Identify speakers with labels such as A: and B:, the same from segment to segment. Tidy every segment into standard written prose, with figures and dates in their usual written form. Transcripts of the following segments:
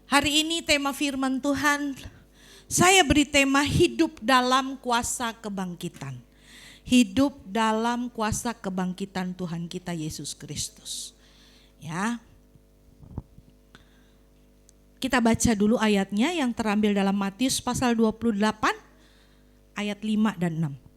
A: Hari ini tema firman Tuhan, saya beri tema hidup dalam kuasa kebangkitan. Hidup dalam kuasa kebangkitan Tuhan kita Yesus Kristus. Ya. Kita baca dulu ayatnya yang terambil dalam Matius pasal 28 ayat 5 dan 6.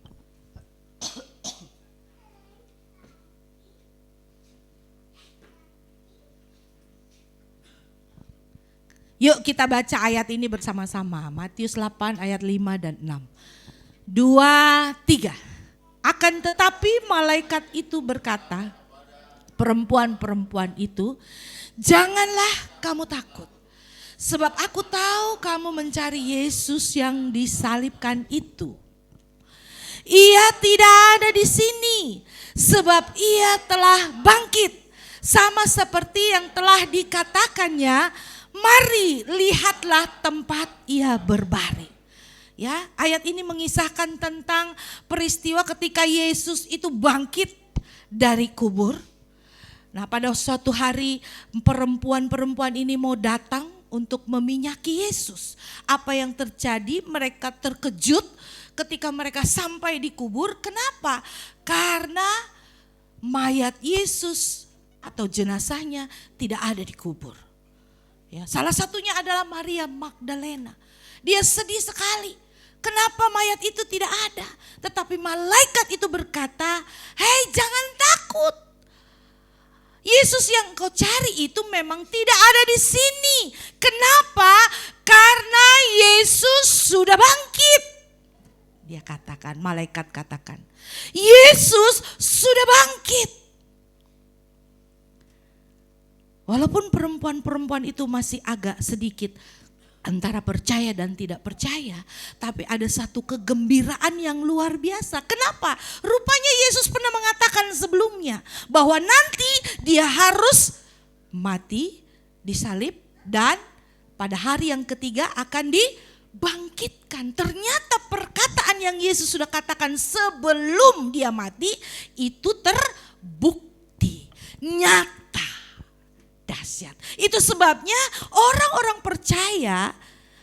A: Yuk kita baca ayat ini bersama-sama. Matius 8 ayat 5 dan 6. 2, 3. Akan tetapi malaikat itu berkata, perempuan-perempuan itu, janganlah kamu takut. Sebab aku tahu kamu mencari Yesus yang disalibkan itu. Ia tidak ada di sini, sebab ia telah bangkit. Sama seperti yang telah dikatakannya, mari lihatlah tempat ia berbaring. Ya, ayat ini mengisahkan tentang peristiwa ketika Yesus itu bangkit dari kubur. Nah, pada suatu hari perempuan-perempuan ini mau datang untuk meminyaki Yesus. Apa yang terjadi? Mereka terkejut ketika mereka sampai di kubur. Kenapa? Karena mayat Yesus atau jenazahnya tidak ada di kubur. Ya, salah satunya adalah Maria Magdalena. Dia sedih sekali. Kenapa mayat itu tidak ada? Tetapi malaikat itu berkata, hei jangan takut. Yesus yang kau cari itu memang tidak ada di sini. Kenapa? Karena Yesus sudah bangkit. Dia katakan, malaikat katakan, Yesus sudah bangkit. Walaupun perempuan-perempuan itu masih agak sedikit antara percaya dan tidak percaya, tapi ada satu kegembiraan yang luar biasa. Kenapa? Rupanya Yesus pernah mengatakan sebelumnya bahwa nanti dia harus mati, disalib, dan pada hari yang ketiga akan dibangkitkan. Ternyata perkataan yang Yesus sudah katakan sebelum dia mati itu terbukti, nyata. Dahsyat. Itu sebabnya orang-orang percaya,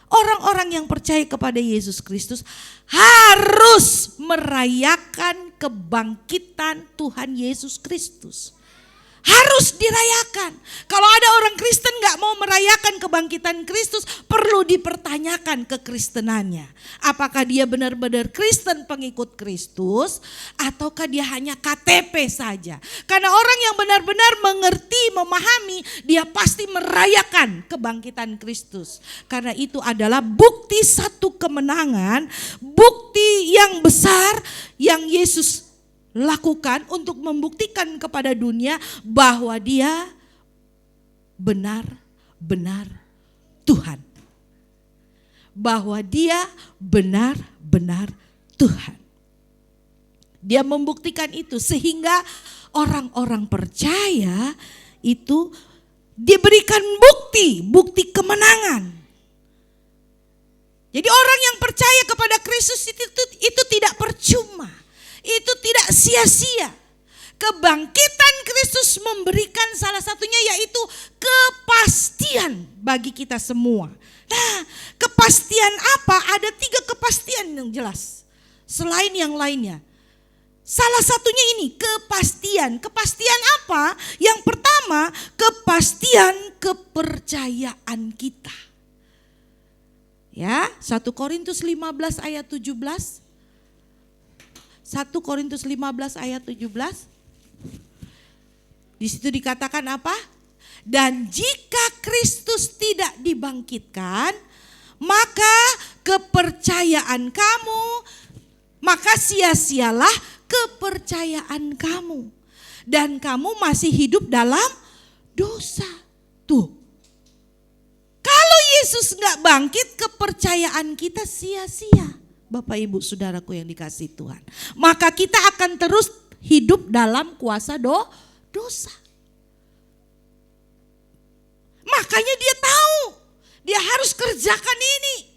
A: orang-orang yang percaya kepada Yesus Kristus harus merayakan kebangkitan Tuhan Yesus Kristus. Harus dirayakan. Kalau ada orang Kristen gak mau merayakan kebangkitan Kristus, perlu dipertanyakan kekristenannya. Apakah dia benar-benar Kristen pengikut Kristus, ataukah dia hanya KTP saja. Karena orang yang benar-benar mengerti, memahami, dia pasti merayakan kebangkitan Kristus. Karena itu adalah bukti satu kemenangan, bukti yang besar yang Yesus lakukan untuk membuktikan kepada dunia bahwa dia benar-benar Tuhan. Bahwa dia benar-benar Tuhan. Dia membuktikan itu sehingga orang-orang percaya itu diberikan bukti kemenangan. Jadi orang yang percaya kepada Kristus itu tidak percuma. Itu tidak sia-sia. Kebangkitan Kristus memberikan salah satunya yaitu kepastian bagi kita semua. Nah, kepastian apa? Ada 3 kepastian yang jelas. Selain yang lainnya. Salah satunya ini kepastian. Kepastian apa? Yang pertama, kepastian kepercayaan kita. Ya, 1 Korintus 15 ayat 17. 1 Korintus 15 ayat 17. Di situ dikatakan apa? Dan jika Kristus tidak dibangkitkan, maka kepercayaan kamu, maka sia-sialah kepercayaan kamu. Dan kamu masih hidup dalam dosa. Tuh. Kalau Yesus gak bangkit, kepercayaan kita sia-sia. Bapak Ibu Saudaraku yang dikasihi Tuhan. Maka kita akan terus hidup dalam kuasa dosa. Makanya dia tahu. Dia harus kerjakan ini.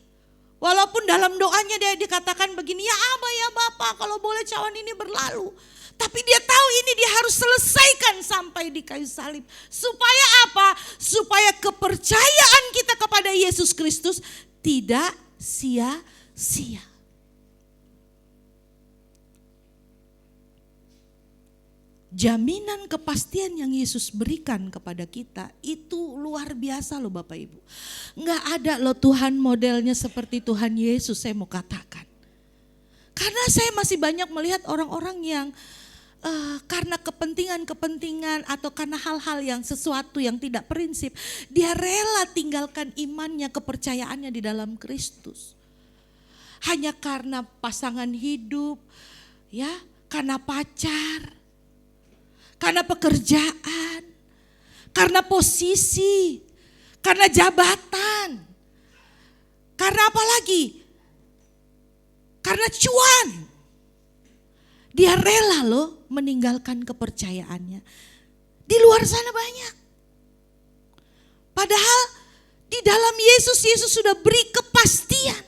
A: Walaupun dalam doanya dia dikatakan begini, ya Aba ya Bapa kalau boleh cawan ini berlalu. Tapi dia tahu ini dia harus selesaikan sampai di kayu salib. Supaya apa? Supaya kepercayaan kita kepada Yesus Kristus tidak sia-sia. Jaminan kepastian yang Yesus berikan kepada kita itu luar biasa loh Bapak Ibu. Enggak ada loh Tuhan modelnya seperti Tuhan Yesus, saya mau katakan. Karena saya masih banyak melihat orang-orang yang karena kepentingan-kepentingan atau karena hal-hal yang sesuatu yang tidak prinsip, dia rela tinggalkan imannya, kepercayaannya di dalam Kristus. Hanya karena pasangan hidup, ya, karena pacar, karena pekerjaan, karena posisi, karena jabatan, karena apa lagi? Karena cuan. Dia rela loh meninggalkan kepercayaannya. Di luar sana banyak. Padahal di dalam Yesus, Yesus sudah beri kepastian.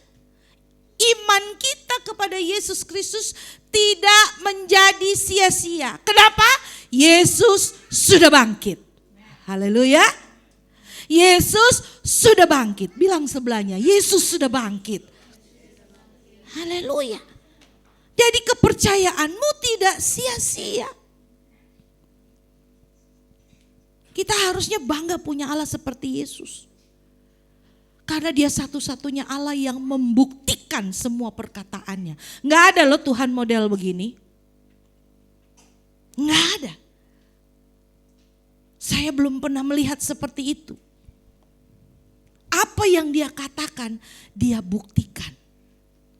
A: Iman kita kepada Yesus Kristus tidak menjadi sia-sia. Kenapa? Yesus sudah bangkit. Haleluya. Yesus sudah bangkit. Bilang sebelahnya, Yesus sudah bangkit. Haleluya. Jadi kepercayaanmu tidak sia-sia. Kita harusnya bangga punya Allah seperti Yesus. Karena dia satu-satunya Allah yang membuktikan semua perkataannya. Nggak ada loh Tuhan model begini. Nggak ada. Saya belum pernah melihat seperti itu. Apa yang dia katakan, dia buktikan.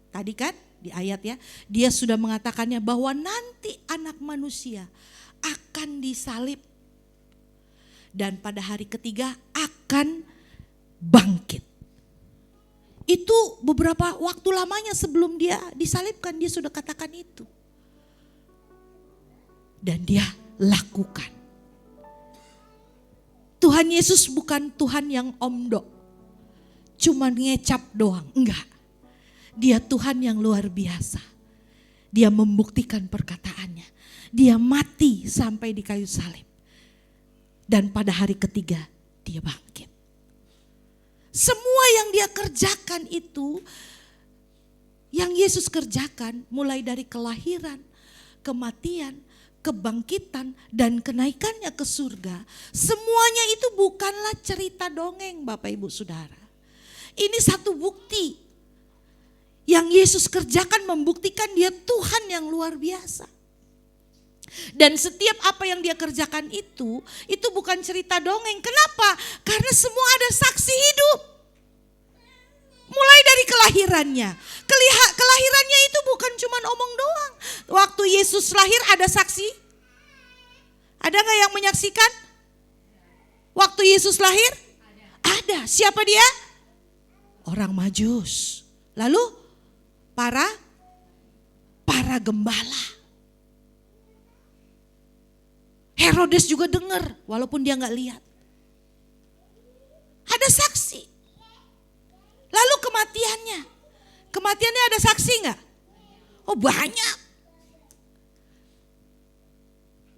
A: Tadi kan di ayat ya, dia sudah mengatakannya bahwa nanti anak manusia akan disalib. Dan pada hari ketiga akan bangkit. Itu beberapa waktu lamanya sebelum dia disalibkan, dia sudah katakan itu. Dan dia lakukan. Tuhan Yesus bukan Tuhan yang omdo, cuma ngecap doang, enggak. Dia Tuhan yang luar biasa. Dia membuktikan perkataannya. Dia mati sampai di kayu salib. Dan pada hari ketiga dia bangkit. Semua yang dia kerjakan itu, yang Yesus kerjakan mulai dari kelahiran, kematian, kebangkitan, dan kenaikannya ke surga. Semuanya itu bukanlah cerita dongeng Bapak Ibu Saudara. Ini satu bukti. Yang Yesus kerjakan membuktikan dia Tuhan yang luar biasa. Dan setiap apa yang dia kerjakan itu bukan cerita dongeng. Kenapa? Karena semua ada saksi hidup. Mulai dari kelahirannya. Kelahirannya itu bukan cuma omong doang. Waktu Yesus lahir ada saksi? Ada gak yang menyaksikan? Waktu Yesus lahir? Ada. Siapa dia? Orang Majus. Lalu? Para gembala. Herodes juga dengar walaupun dia gak lihat. Ada saksi. Lalu kematiannya. Kematiannya ada saksi gak? Oh banyak.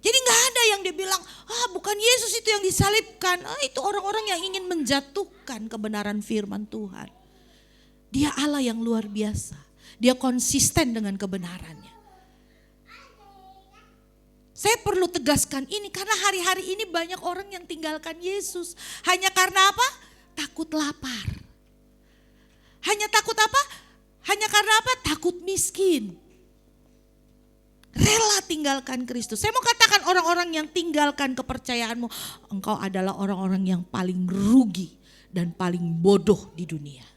A: Jadi gak ada yang dia bilang, bukan Yesus itu yang disalibkan. Itu orang-orang yang ingin menjatuhkan kebenaran firman Tuhan. Dia Allah yang luar biasa. Dia konsisten dengan kebenarannya. Saya perlu tegaskan ini karena hari-hari ini banyak orang yang tinggalkan Yesus. Hanya karena apa? Takut lapar. Hanya takut apa? Hanya karena apa? Takut miskin. Rela tinggalkan Kristus. Saya mau katakan orang-orang yang tinggalkan kepercayaanmu, engkau adalah orang-orang yang paling rugi dan paling bodoh di dunia.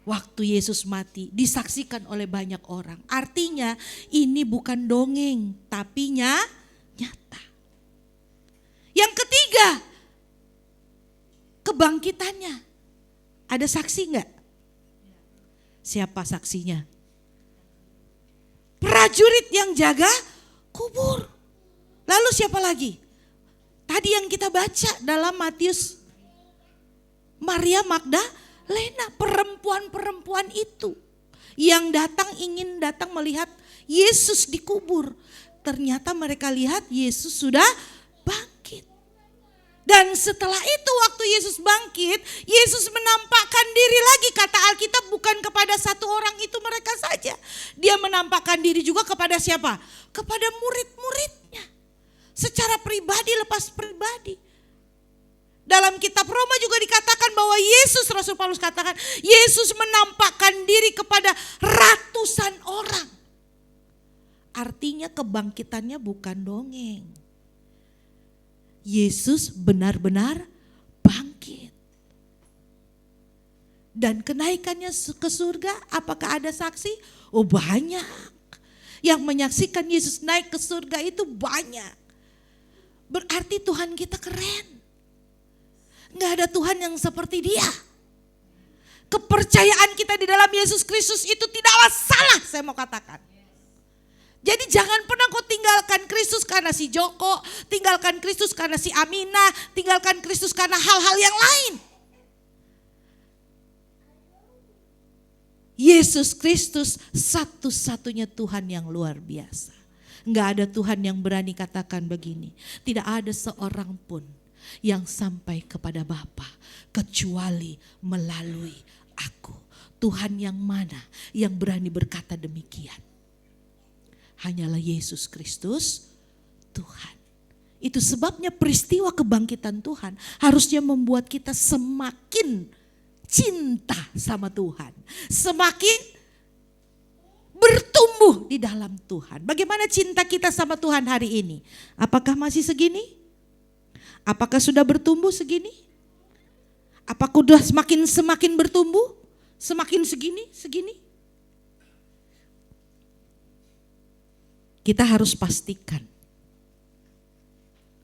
A: Waktu Yesus mati disaksikan oleh banyak orang. Artinya ini bukan dongeng tapi nyata. Yang ketiga, kebangkitannya. Ada saksi enggak? Siapa saksinya? Prajurit yang jaga kubur. Lalu siapa lagi? Tadi yang kita baca dalam Matius, Maria Magdalena, perempuan-perempuan itu yang ingin datang melihat Yesus dikubur. Ternyata mereka lihat Yesus sudah bangkit. Dan setelah itu waktu Yesus bangkit, Yesus menampakkan diri lagi, kata Alkitab, bukan kepada satu orang itu mereka saja. Dia menampakkan diri juga kepada siapa? Kepada murid-muridnya. Secara pribadi, lepas pribadi. Dalam kitab Roma juga dikatakan bahwa Yesus, Rasul Paulus katakan, Yesus menampakkan diri kepada ratusan orang. Artinya kebangkitannya bukan dongeng. Yesus benar-benar bangkit. Dan kenaikannya ke surga, apakah ada saksi? Oh banyak. Yang menyaksikan Yesus naik ke surga itu banyak. Berarti Tuhan kita keren. Gak ada Tuhan yang seperti Dia. Kepercayaan kita di dalam Yesus Kristus itu tidaklah salah, saya mau katakan. Jadi jangan pernah kau tinggalkan Kristus karena si Joko, tinggalkan Kristus karena si Amina, tinggalkan Kristus karena hal-hal yang lain. Yesus Kristus satu-satunya Tuhan yang luar biasa. Enggak ada Tuhan yang berani katakan begini, tidak ada seorang pun yang sampai kepada Bapa kecuali melalui aku. Tuhan yang mana yang berani berkata demikian? Hanyalah Yesus Kristus Tuhan. Itu sebabnya peristiwa kebangkitan Tuhan harusnya membuat kita semakin cinta sama Tuhan. Semakin bertumbuh di dalam Tuhan. Bagaimana cinta kita sama Tuhan hari ini? Apakah masih segini? Apakah sudah bertumbuh segini? Apakah sudah semakin bertumbuh? Semakin segini? Kita harus pastikan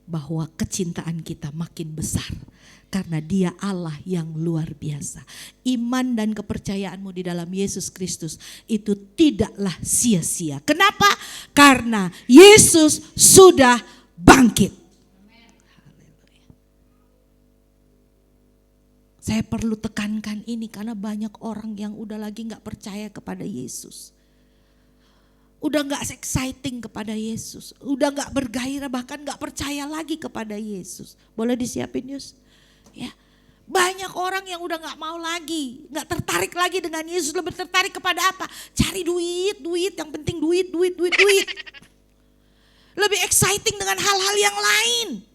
A: bahwa kecintaan kita makin besar karena Dia Allah yang luar biasa. Iman dan kepercayaanmu di dalam Yesus Kristus itu tidaklah sia-sia. Kenapa? Karena Yesus sudah bangkit. Saya perlu tekankan ini karena banyak orang yang udah lagi gak percaya kepada Yesus. Udah gak exciting kepada Yesus. Udah gak bergairah, bahkan gak percaya lagi kepada Yesus. Boleh disiapin Yus? Ya. Banyak orang yang udah gak mau lagi. Gak tertarik lagi dengan Yesus. Lebih tertarik kepada apa? Cari duit. Yang penting duit. Lebih exciting dengan hal-hal yang lain.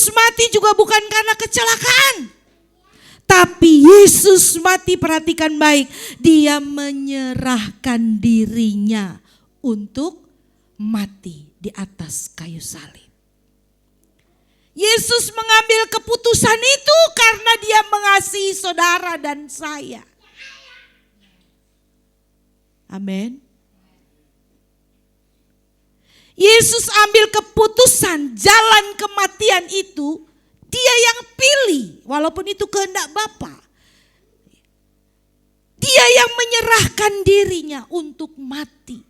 A: Yesus mati juga bukan karena kecelakaan. Tapi Yesus mati, perhatikan baik, dia menyerahkan dirinya untuk mati di atas kayu salib. Yesus mengambil keputusan itu karena dia mengasihi saudara dan saya. Amin. Yesus ambil keputusan jalan kematian itu, dia yang pilih walaupun itu kehendak Bapa. Dia yang menyerahkan dirinya untuk mati.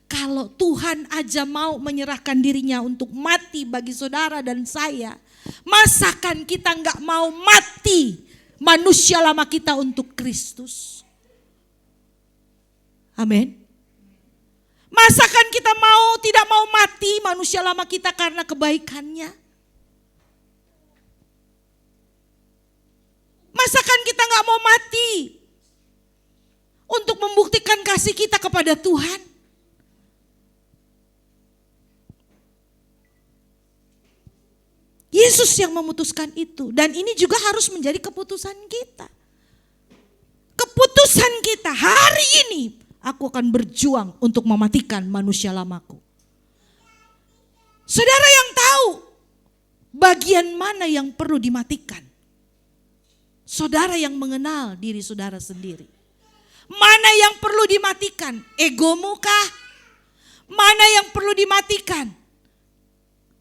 A: Kalau Tuhan aja mau menyerahkan dirinya untuk mati bagi saudara dan saya, masakan kita nggak mau mati manusia lama kita untuk Kristus? Amin. Masakan kita tidak mau mati manusia lama kita karena kebaikannya? Masakan kita nggak mau mati untuk membuktikan kasih kita kepada Tuhan? Yesus yang memutuskan itu, dan ini juga harus menjadi keputusan kita. Keputusan kita hari ini, aku akan berjuang untuk mematikan manusia lamaku. Saudara yang tahu bagian mana yang perlu dimatikan? Saudara yang mengenal diri saudara sendiri. Mana yang perlu dimatikan? Egomu kah? Mana yang perlu dimatikan?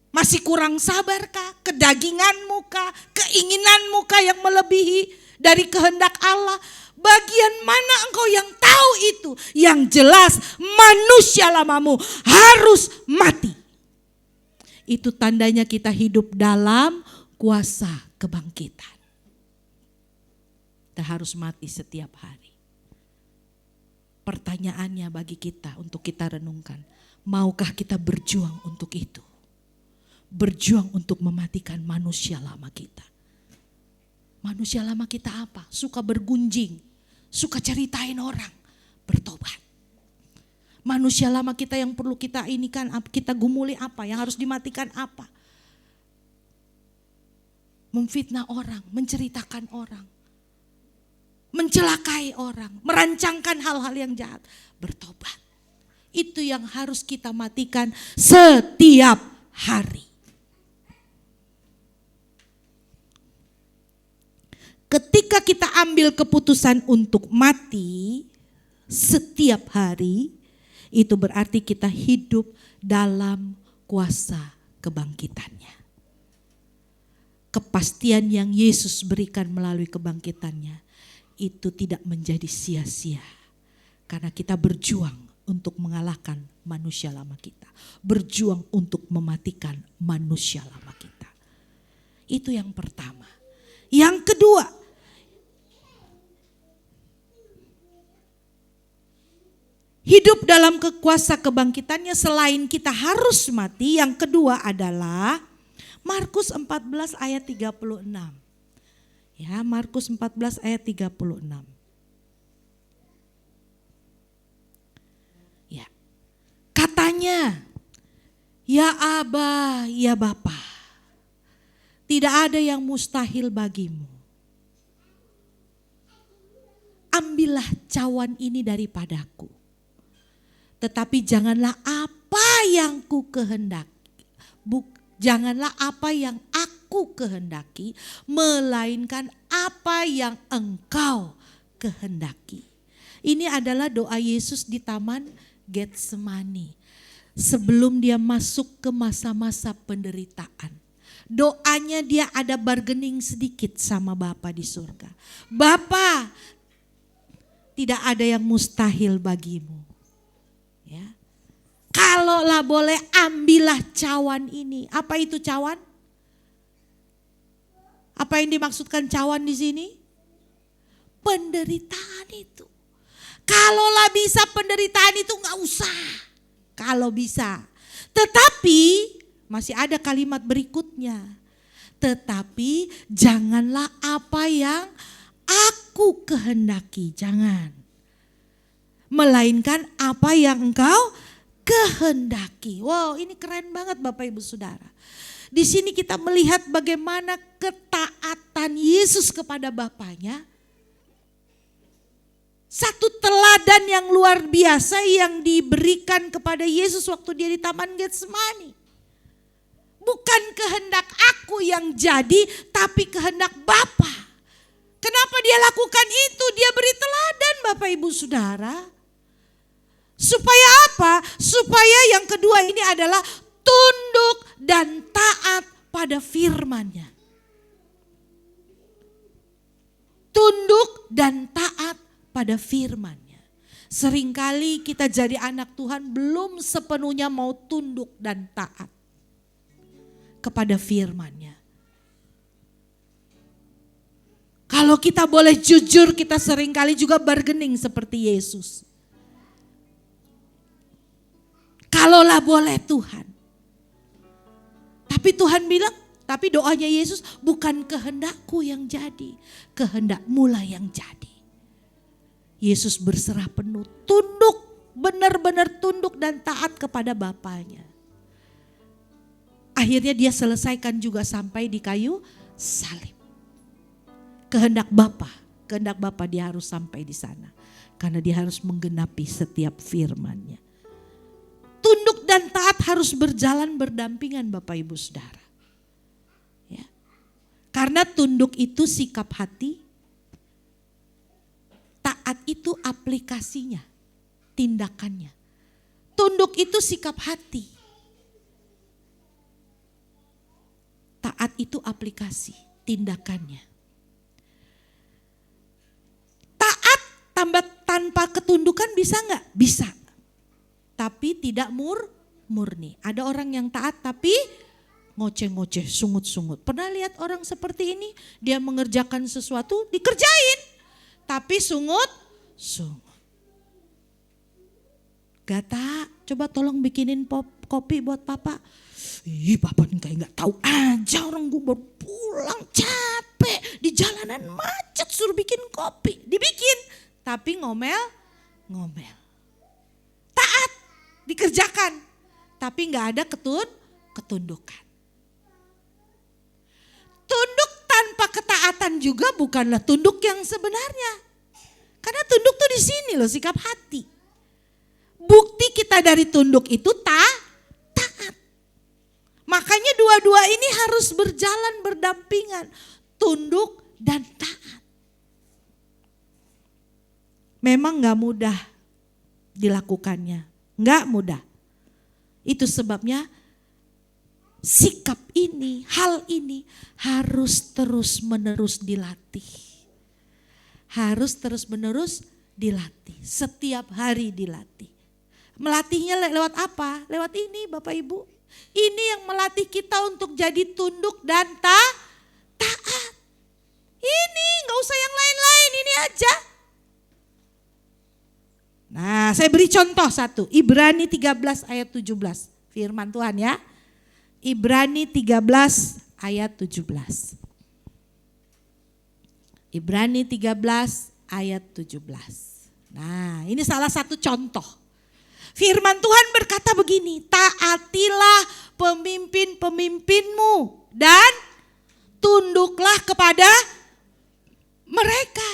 A: Masih kurang sabarkah? Kedaginganmu kah? Keinginanmu kah yang melebihi dari kehendak Allah? Bagian mana engkau yang tahu itu? Yang jelas manusia lamamu harus mati. Itu tandanya kita hidup dalam kuasa kebangkitan. Kita harus mati setiap hari. Pertanyaannya bagi kita untuk kita renungkan. Maukah kita berjuang untuk itu? Berjuang untuk mematikan manusia lama kita. Manusia lama kita apa? Suka bergunjing, suka ceritain orang, bertobat. Manusia lama kita yang perlu kita kita gumuli apa? Yang harus dimatikan apa? Memfitnah orang, menceritakan orang, mencelakai orang, merancangkan hal-hal yang jahat, bertobat. Itu yang harus kita matikan setiap hari. Ketika kita ambil keputusan untuk mati setiap hari, itu berarti kita hidup dalam kuasa kebangkitannya. Kepastian yang Yesus berikan melalui kebangkitannya itu tidak menjadi sia-sia. Karena kita berjuang untuk mengalahkan manusia lama kita. Berjuang untuk mematikan manusia lama kita. Itu yang pertama. Yang kedua, hidup dalam kekuasa kebangkitannya selain kita harus mati, yang kedua adalah Markus 14 ayat 36. Ya, Markus 14 ayat 36. Ya. Katanya, ya Aba, ya Bapa, tidak ada yang mustahil bagimu. Ambillah cawan ini daripadaku. Tetapi janganlah apa yang ku kehendaki. Janganlah apa yang aku kehendaki. Melainkan apa yang engkau kehendaki. Ini adalah doa Yesus di Taman Getsemani. Sebelum dia masuk ke masa-masa penderitaan. Doanya dia ada bargaining sedikit sama Bapa di surga. Bapa, tidak ada yang mustahil bagimu. Ya. Kalaulah boleh ambillah cawan ini. Apa itu cawan? Apa yang dimaksudkan cawan di sini? Penderitaan itu. Kalaulah bisa penderitaan itu nggak usah. Kalau bisa. Tetapi masih ada kalimat berikutnya. Tetapi janganlah apa yang aku kehendaki. Jangan. Melainkan apa yang engkau kehendaki. Wow, ini keren banget Bapak Ibu Saudara. Di sini kita melihat bagaimana ketaatan Yesus kepada Bapaknya. Satu teladan yang luar biasa yang diberikan kepada Yesus waktu dia di Taman Getsemani. Bukan kehendak aku yang jadi, tapi kehendak Bapa. Kenapa dia lakukan itu? Dia beri teladan Bapak Ibu Saudara. Supaya apa? Supaya yang kedua ini adalah tunduk dan taat pada firman-Nya. Tunduk dan taat pada firman-Nya. Seringkali kita jadi anak Tuhan belum sepenuhnya mau tunduk dan taat kepada firman-Nya. Kalau kita boleh jujur, kita seringkali juga bargaining seperti Yesus. Kalaulah boleh Tuhan. Tapi Tuhan bilang, tapi doanya Yesus, bukan kehendakku yang jadi, kehendakmu lah yang jadi. Yesus berserah penuh, tunduk, benar-benar tunduk dan taat kepada Bapaknya. Akhirnya dia selesaikan juga sampai di kayu salib. Kehendak Bapa dia harus sampai di sana. Karena dia harus menggenapi setiap firman-Nya. Tunduk dan taat harus berjalan berdampingan Bapak Ibu Saudara. Ya. Karena tunduk itu sikap hati, taat itu aplikasinya, tindakannya. Tunduk itu sikap hati. Taat itu aplikasi, tindakannya. Taat tanpa ketundukan bisa nggak? Bisa. Tapi tidak murni. Ada orang yang taat tapi ngoceh-ngoceh, sungut-sungut. Pernah lihat orang seperti ini? Dia mengerjakan sesuatu, dikerjain. Tapi sungut-sungut. Gata, coba tolong bikinin kopi buat papa. Ih, papa kayak gak tahu aja, orang gue baru pulang capek. Di jalanan macet suruh bikin kopi. Dibikin, tapi ngomel. Taat, dikerjakan. Tapi gak ada ketundukan. Tunduk tanpa ketaatan juga bukanlah tunduk yang sebenarnya. Karena tunduk tuh di sini loh, sikap hati. Bukti kita dari tunduk itu taat. Makanya dua-dua ini harus berjalan berdampingan. Tunduk dan taat. Memang gak mudah dilakukannya. Gak mudah. Itu sebabnya sikap ini, hal ini harus terus-menerus dilatih. Harus terus-menerus dilatih. Setiap hari dilatih. Melatihnya lewat apa? Lewat ini Bapak Ibu. Ini yang melatih kita untuk jadi tunduk dan taat. Ini gak usah yang lain-lain, ini aja. Nah, saya beri contoh satu. Ibrani 13 ayat 17. Firman Tuhan ya. Ibrani 13 ayat 17. Ibrani 13 ayat 17. Nah, ini salah satu contoh. Firman Tuhan berkata begini, taatilah pemimpin-pemimpinmu dan tunduklah kepada mereka.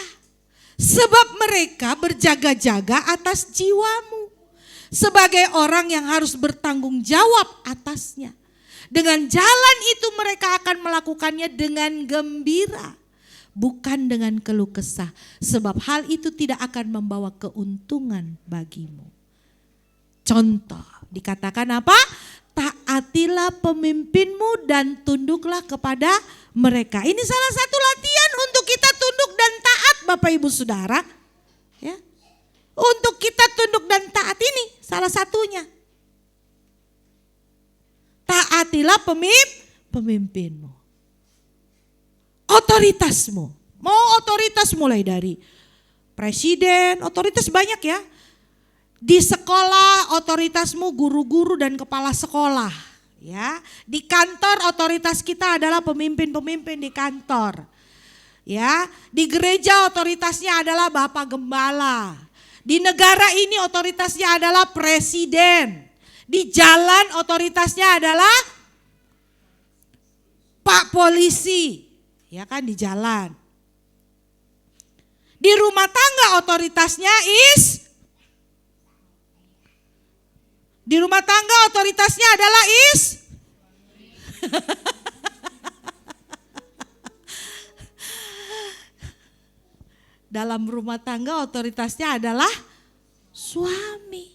A: Sebab mereka berjaga-jaga atas jiwamu. Sebagai orang yang harus bertanggung jawab atasnya. Dengan jalan itu mereka akan melakukannya dengan gembira. Bukan dengan keluh kesah. Sebab hal itu tidak akan membawa keuntungan bagimu. Contoh, dikatakan apa? Taatilah pemimpinmu dan tunduklah kepada mereka. Ini salah satu latihan untuk kita tunduk dan taat Bapak Ibu Saudara. Ya. Untuk kita tunduk dan taat ini salah satunya. Taatilah pemimpinmu. Otoritasmu. Mau otoritas mulai dari presiden, otoritas banyak ya. Di sekolah otoritasmu guru-guru dan kepala sekolah, ya. Di kantor otoritas kita adalah pemimpin-pemimpin di kantor. Ya, di gereja otoritasnya adalah Bapak Gembala. Di negara ini otoritasnya adalah presiden. Di jalan otoritasnya adalah Pak Polisi, ya kan, di jalan. Di rumah tangga otoritasnya di rumah tangga otoritasnya adalah dalam rumah tangga otoritasnya adalah suami.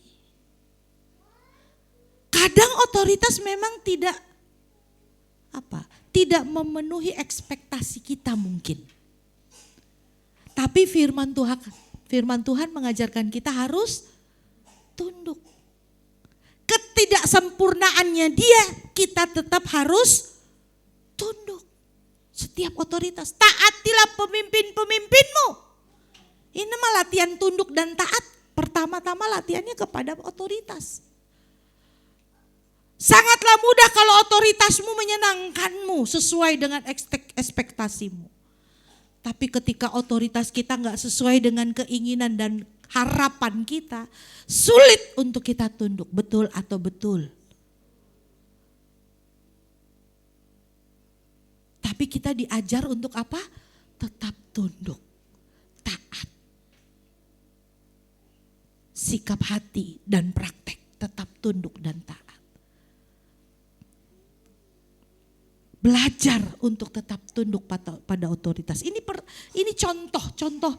A: Kadang otoritas memang tidak memenuhi ekspektasi kita mungkin. Tapi firman Tuhan mengajarkan kita harus tunduk. Ketidaksempurnaannya dia, kita tetap harus tunduk. Setiap otoritas, taatilah pemimpin-pemimpinmu. Ini mah latihan tunduk dan taat. Pertama-tama latihannya kepada otoritas. Sangatlah mudah kalau otoritasmu menyenangkanmu sesuai dengan ekspektasimu. Tapi ketika otoritas kita gak sesuai dengan keinginan dan harapan kita, sulit untuk kita tunduk, betul atau betul. Tapi kita diajar untuk apa? Tetap tunduk, taat. Sikap hati dan praktek tetap tunduk dan taat. Belajar untuk tetap tunduk pada otoritas. Ini contoh.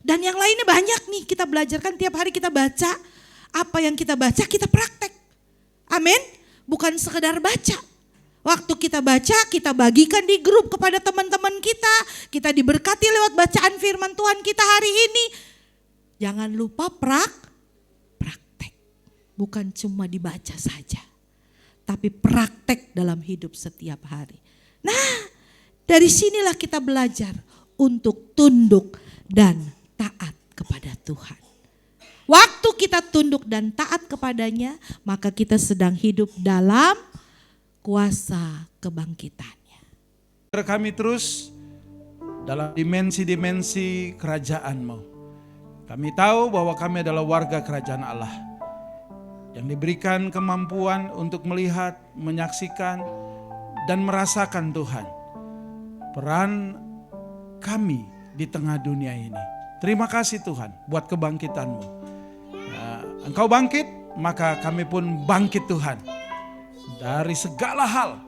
A: Dan yang lainnya banyak nih kita belajarkan, tiap hari kita baca. Apa yang kita baca kita praktek. Amin. Bukan sekedar baca. Waktu kita baca, kita bagikan di grup kepada teman-teman kita. Kita diberkati lewat bacaan firman Tuhan kita hari ini. Jangan lupa praktek. Bukan cuma dibaca saja, tapi praktek dalam hidup setiap hari. Nah, dari sinilah kita belajar untuk tunduk dan taat kepada Tuhan. Waktu kita tunduk dan taat kepadanya, maka kita sedang hidup dalam kuasa kebangkitannya.
B: Kami terus dalam dimensi-dimensi kerajaan-Mu. Kami tahu bahwa kami adalah warga kerajaan Allah yang diberikan kemampuan untuk melihat, menyaksikan, dan merasakan Tuhan peran kami di tengah dunia ini. Terima kasih Tuhan buat kebangkitan-Mu. Engkau bangkit, maka kami pun bangkit Tuhan. Dari segala hal,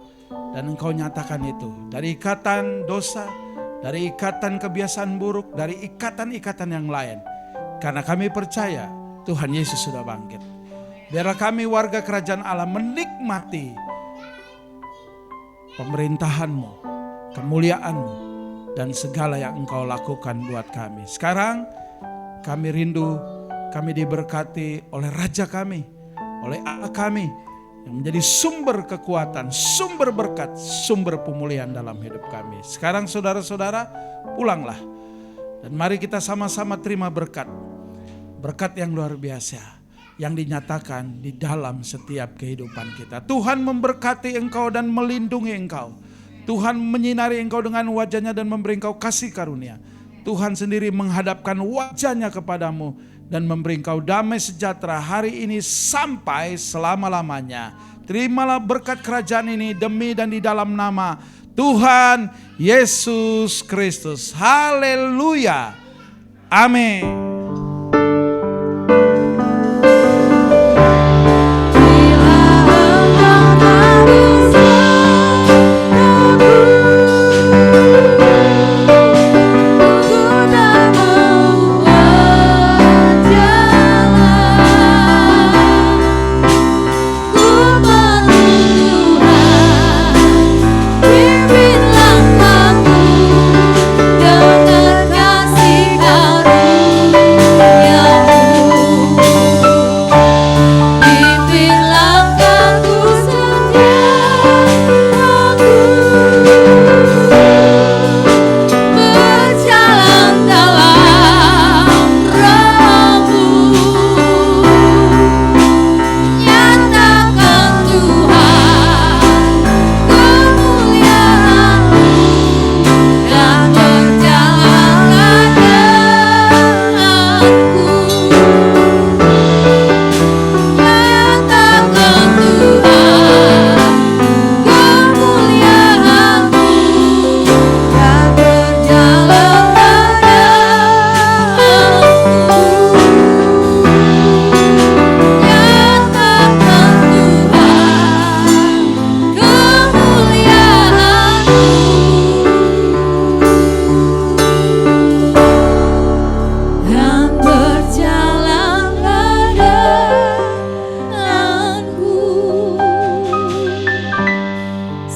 B: dan Engkau nyatakan itu. Dari ikatan dosa, dari ikatan kebiasaan buruk, dari ikatan-ikatan yang lain. Karena kami percaya Tuhan Yesus sudah bangkit. Biarlah kami warga kerajaan Allah menikmati pemerintahan-Mu, kemuliaan-Mu, dan segala yang Engkau lakukan buat kami. Sekarang kami rindu, kami diberkati oleh Raja kami, oleh Allah kami, yang menjadi sumber kekuatan, sumber berkat, sumber pemulihan dalam hidup kami. Sekarang saudara-saudara, pulanglah. Dan mari kita sama-sama terima berkat. Berkat yang luar biasa yang dinyatakan di dalam setiap kehidupan kita. Tuhan memberkati engkau dan melindungi engkau. Tuhan menyinari engkau dengan wajahnya dan memberi engkau kasih karunia. Tuhan sendiri menghadapkan wajahnya kepadamu dan memberi engkau damai sejahtera hari ini sampai selama-lamanya. Terimalah berkat kerajaan ini demi dan di dalam nama Tuhan Yesus Kristus. Haleluya. Amin.
C: Dengan kasih karunia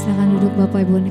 C: Silakan duduk Bapak Ibu.